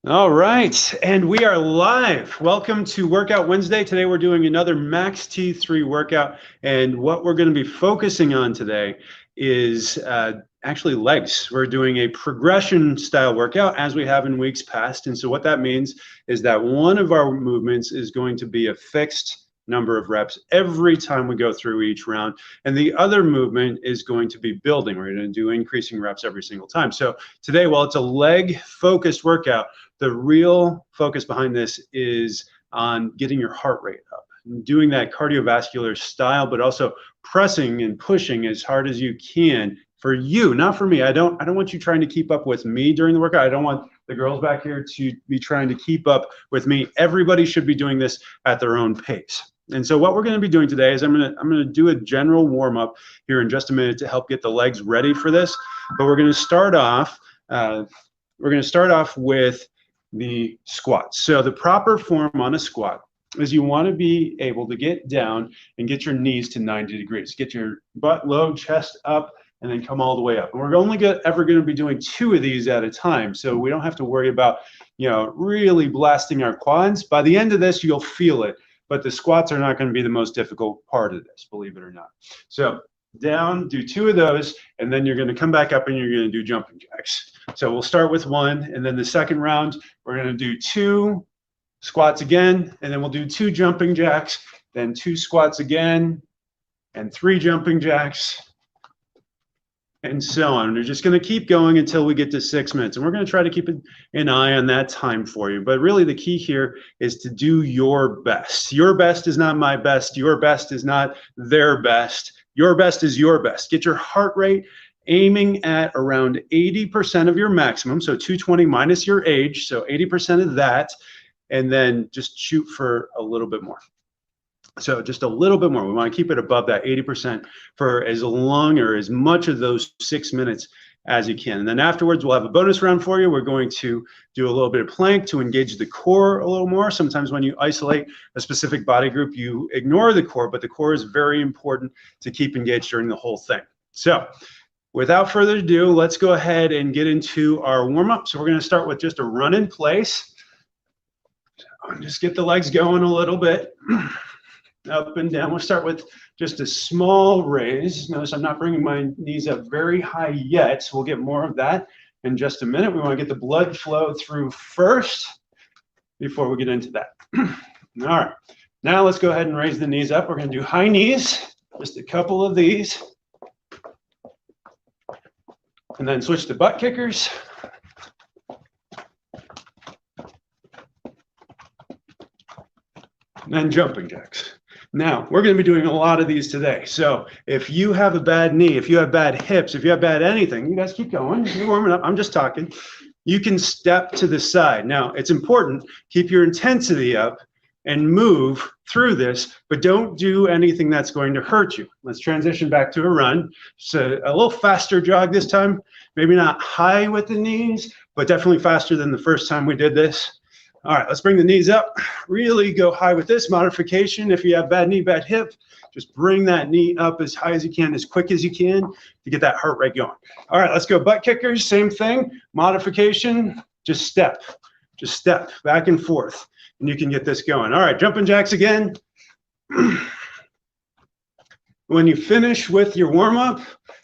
All right, and we are live. Welcome to Workout Wednesday. Today we're doing another MaxT3 workout, and what we're going to be focusing on today is actually legs. We're doing a progression style workout as we have in weeks past, and so what that means is that one of our movements is going to be a fixed number of reps every time we go through each round, and the other movement is going to be building. We're going to do increasing reps every single time. So today, while it's a leg focused workout, the real focus behind this is on getting your heart rate up, doing that cardiovascular style, but also pressing and pushing as hard as you can for you, not for me. I don't want you trying to keep up with me during the workout. I don't want the girls back here to be trying to keep up with me. Everybody should be doing this at their own pace. And so what we're going to be doing today is I'm going to do a general warm up here in just a minute to help get the legs ready for this. But we're going to start off. With the squats. So the proper form on a squat is you want to be able to get down and get your knees to 90 degrees. Get your butt low, chest up, and then come all the way up. And we're only ever going to be doing 2 of these at a time, so we don't have to worry about, really blasting our quads. By the end of this, you'll feel it, but the squats are not going to be the most difficult part of this, believe it or not. So down, do 2 of those, and then you're going to come back up and you're going to do jumping jacks. So we'll start with 1, and then the second round, we're going to do 2 squats again, and then we'll do 2 jumping jacks, then 2 squats again, and 3 jumping jacks, and so on. We're just going to keep going until we get to 6 minutes, and we're going to try to keep an eye on that time for you. But really the key here is to do your best. Your best is not my best. Your best is not their best. Your best is your best. Get your heart rate aiming at around 80% of your maximum, so 220 minus your age, so 80% of that, and then just shoot for a little bit more. So just a little bit more. We want to keep it above that 80% for as long or as much of those 6 minutes as you can. And then afterwards, we'll have a bonus round for you. We're going to do a little bit of plank to engage the core a little more. Sometimes when you isolate a specific body group, you ignore the core, but the core is very important to keep engaged during the whole thing. So without further ado, let's go ahead and get into our warm-up. So we're going to start with just a run in place. Just get the legs going a little bit. Up and down. We'll start with just a small raise. Notice I'm not bringing my knees up very high yet, so we'll get more of that in just a minute. We want to get the blood flow through first before we get into that. All right, now let's go ahead and raise the knees up. We're going to do high knees, just a couple of these, and then switch to butt kickers. And then jumping jacks. Now, we're going to be doing a lot of these today. So if you have a bad knee, if you have bad hips, if you have bad anything, you guys keep going. You're warming up. I'm just talking. You can step to the side. Now, it's important. Keep your intensity up and move through this, but don't do anything that's going to hurt you. Let's transition back to a run. So a little faster jog this time. Maybe not high with the knees, but definitely faster than the first time we did this. All right, let's bring the knees up. Really go high with this modification. If you have bad knee, bad hip, just bring that knee up as high as you can, as quick as you can to get that heart rate going. All right, let's go butt kickers. Same thing. Modification, just step back and forth, and you can get this going. All right, jumping jacks again. When you finish with your warm-up,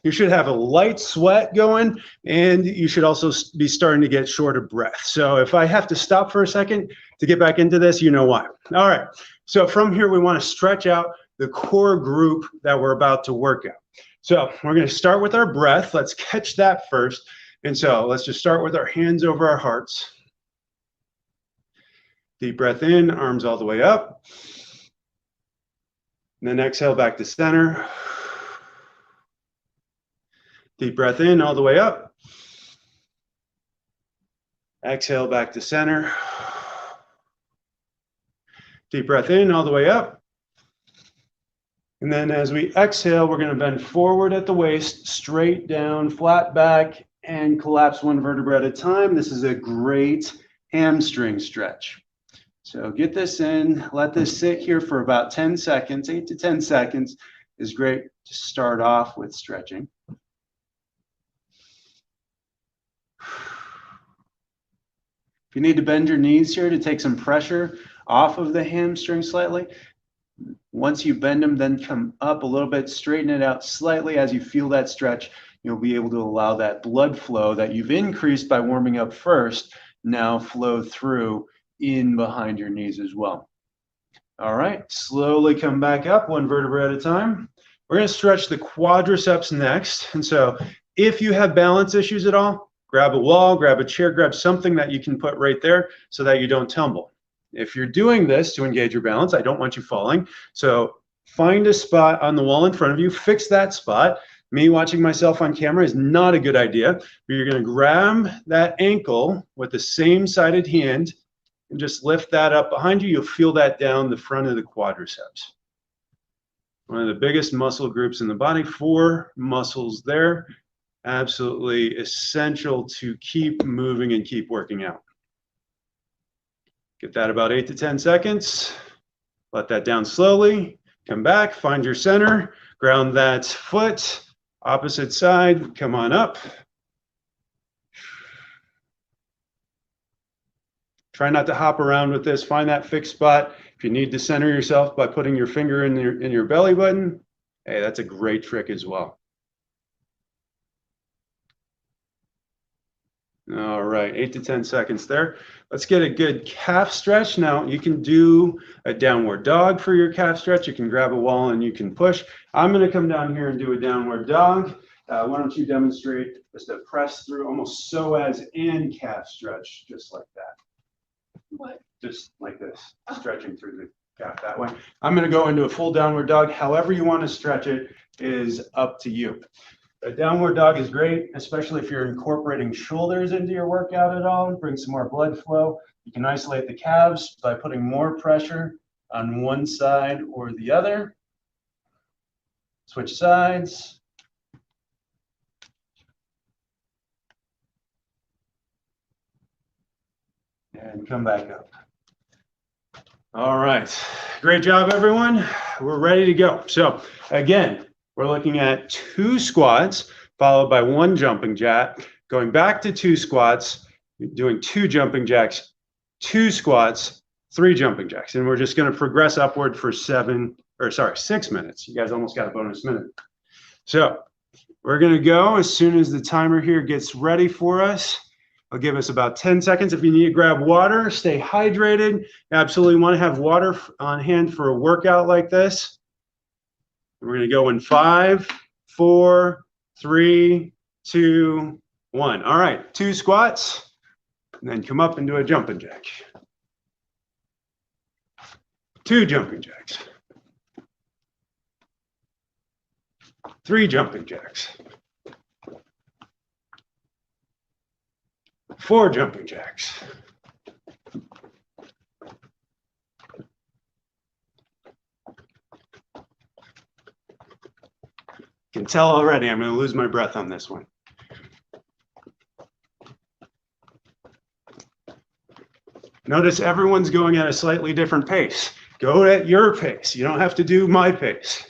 you should have a light sweat going, and you should also be starting to get short of breath. So if I have to stop for a second to get back into this, you know why. All right, so from here, we want to stretch out the core group that we're about to work out. So we're going to start with our breath. Let's catch that first. And so let's just start with our hands over our hearts. Deep breath in, arms all the way up. And then exhale back to center. Deep breath in all the way up. Exhale back to center. Deep breath in all the way up. And then as we exhale, we're going to bend forward at the waist, straight down, flat back, and collapse one vertebra at a time. This is a great hamstring stretch. So get this in, let this sit here for about 10 seconds, 8 to 10 seconds is great to start off with stretching. If you need to bend your knees here to take some pressure off of the hamstring slightly, once you bend them, then come up a little bit, straighten it out slightly. As you feel that stretch, you'll be able to allow that blood flow that you've increased by warming up first now flow through in behind your knees as well. All right, slowly come back up, one vertebra at a time. We're going to stretch the quadriceps next. And so if you have balance issues at all, grab a wall, grab a chair, grab something that you can put right there so that you don't tumble. If you're doing this to engage your balance, I don't want you falling. So find a spot on the wall in front of you, fix that spot. Me watching myself on camera is not a good idea, but you're going to grab that ankle with the same sided hand and just lift that up behind you. You'll feel that down the front of the quadriceps. One of the biggest muscle groups in the body, 4 muscles there. Absolutely essential to keep moving and keep working out. Get that about 8 to 10 seconds. Let that down slowly. Come back, find your center, ground that foot, opposite side, come on up. Try not to hop around with this. Find that fixed spot. If you need to center yourself by putting your finger in your belly button, hey, that's a great trick as well. All right, 8 to 10 seconds there. Let's get a good calf stretch. Now, you can do a downward dog for your calf stretch. You can grab a wall and you can push. I'm going to come down here and do a downward dog. Why don't you demonstrate just a press through, almost psoas and calf stretch, just like that. What? Just like this, stretching through the calf that way. I'm going to go into a full downward dog. However you want to stretch it is up to you. A downward dog is great, especially if you're incorporating shoulders into your workout at all. Bring some more blood flow. You can isolate the calves by putting more pressure on one side or the other. Switch sides. And come back up. All right, great job, everyone. We're ready to go. So again, we're looking at 2 squats followed by 1 jumping jack, going back to 2 squats, doing 2 jumping jacks, 2 squats, 3 jumping jacks. And we're just going to progress upward for 6 minutes. You guys almost got a bonus minute. So we're going to go as soon as the timer here gets ready for us. I'll give us about 10 seconds. If you need to grab water, stay hydrated. You absolutely want to have water on hand for a workout like this. We're going to go in 5, 4, 3, 2, 1. All right, 2 squats, and then come up and do a jumping jack. 2 jumping jacks. 3 jumping jacks. 4 jumping jacks. 'Can tell already I'm going to lose my breath on this one. Notice everyone's going at a slightly different pace. Go at your pace. You don't have to do my pace.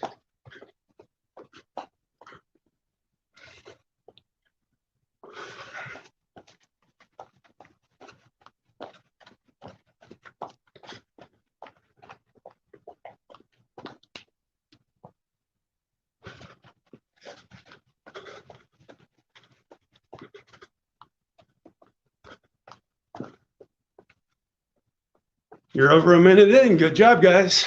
You're over a minute in. Good job, guys.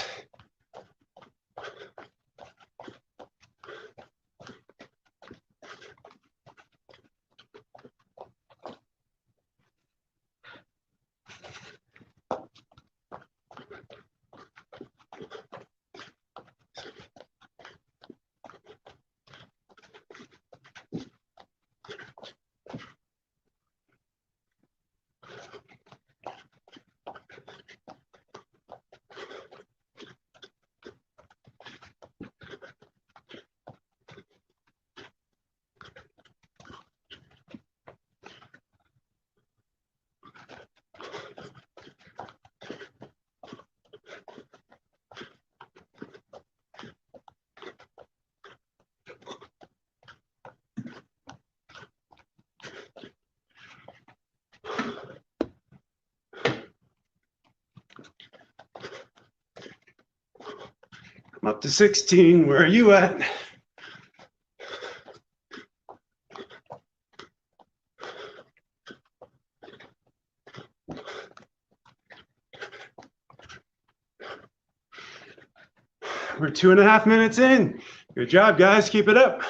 I'm up to 16. Where are you at? We're 2.5 minutes in. Good job, guys. Keep it up.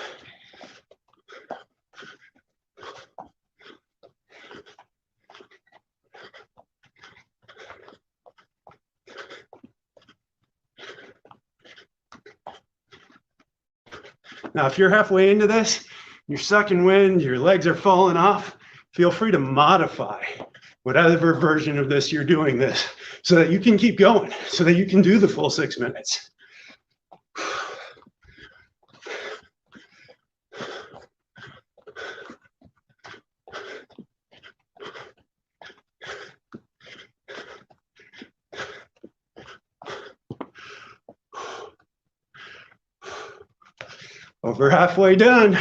Now, if you're halfway into this, you're sucking wind, your legs are falling off, feel free to modify whatever version of this you're doing this so that you can keep going, so that you can do the full 6 minutes. Over halfway done.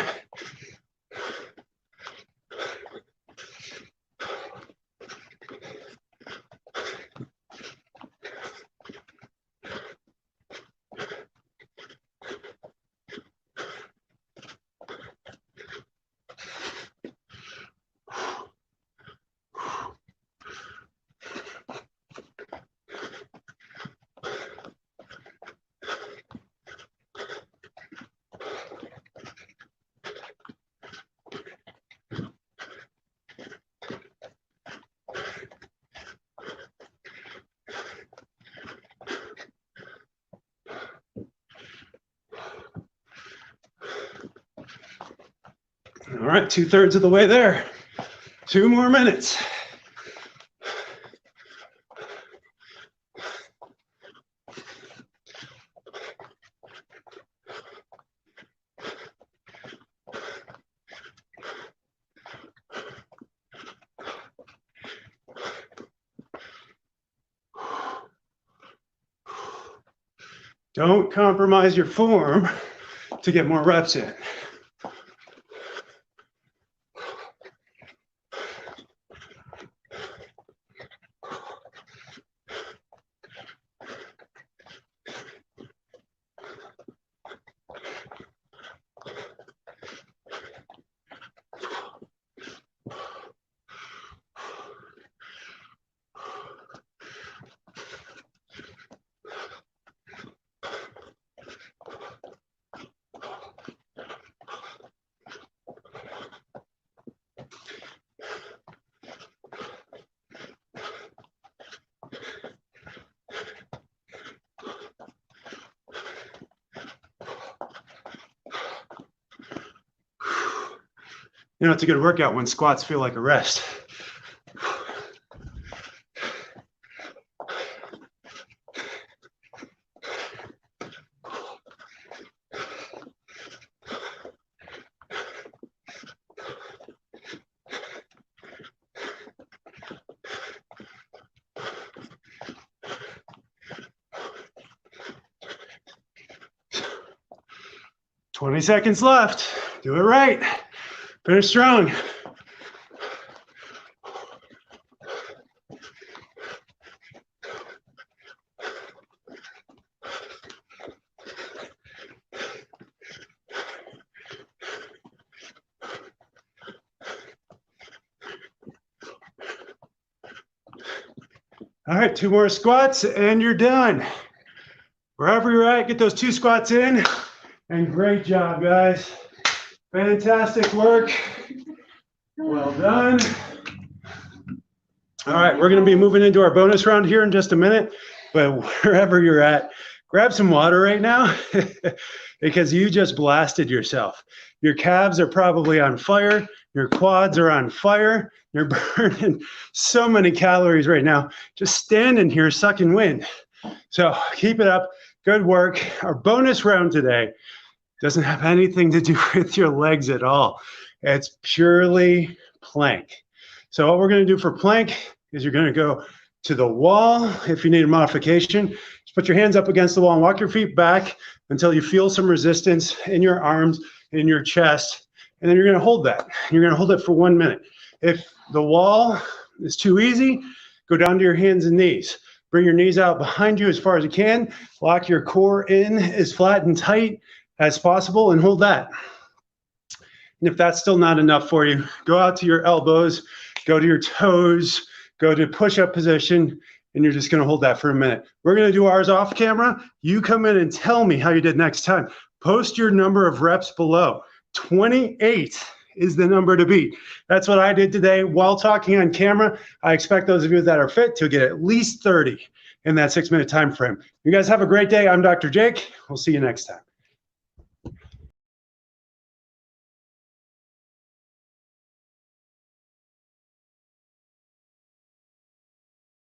All right, 2/3 of the way there. 2 more minutes. Don't compromise your form to get more reps in. You know, it's a good workout when squats feel like a rest. "20 seconds left. Do it right. Finish strong." All right, 2 more squats and you're done. Wherever you're at, get those 2 squats in. And great job, guys. Fantastic work. Well done. All right, we're going to be moving into our bonus round here in just a minute. But wherever you're at, grab some water right now because you just blasted yourself. Your calves are probably on fire. Your quads are on fire. You're burning so many calories right now just standing here sucking wind. So keep it up. Good work. Our bonus round today doesn't have anything to do with your legs at all. It's purely plank. So what we're going to do for plank is you're going to go to the wall. If you need a modification, just put your hands up against the wall and walk your feet back until you feel some resistance in your arms, in your chest, and then you're going to hold that. You're going to hold it for 1 minute. If the wall is too easy, go down to your hands and knees. Bring your knees out behind you as far as you can. Lock your core in as flat and tight as possible and hold that. And if that's still not enough for you, go out to your elbows, go to your toes, go to push-up position, and you're just gonna hold that for a minute. We're gonna do ours off camera. You come in and tell me how you did next time. Post your number of reps below. 28 is the number to beat. That's what I did today while talking on camera. I expect those of you that are fit to get at least 30 in that 6-minute time frame. You guys have a great day. I'm Dr. Jake. We'll see you next time.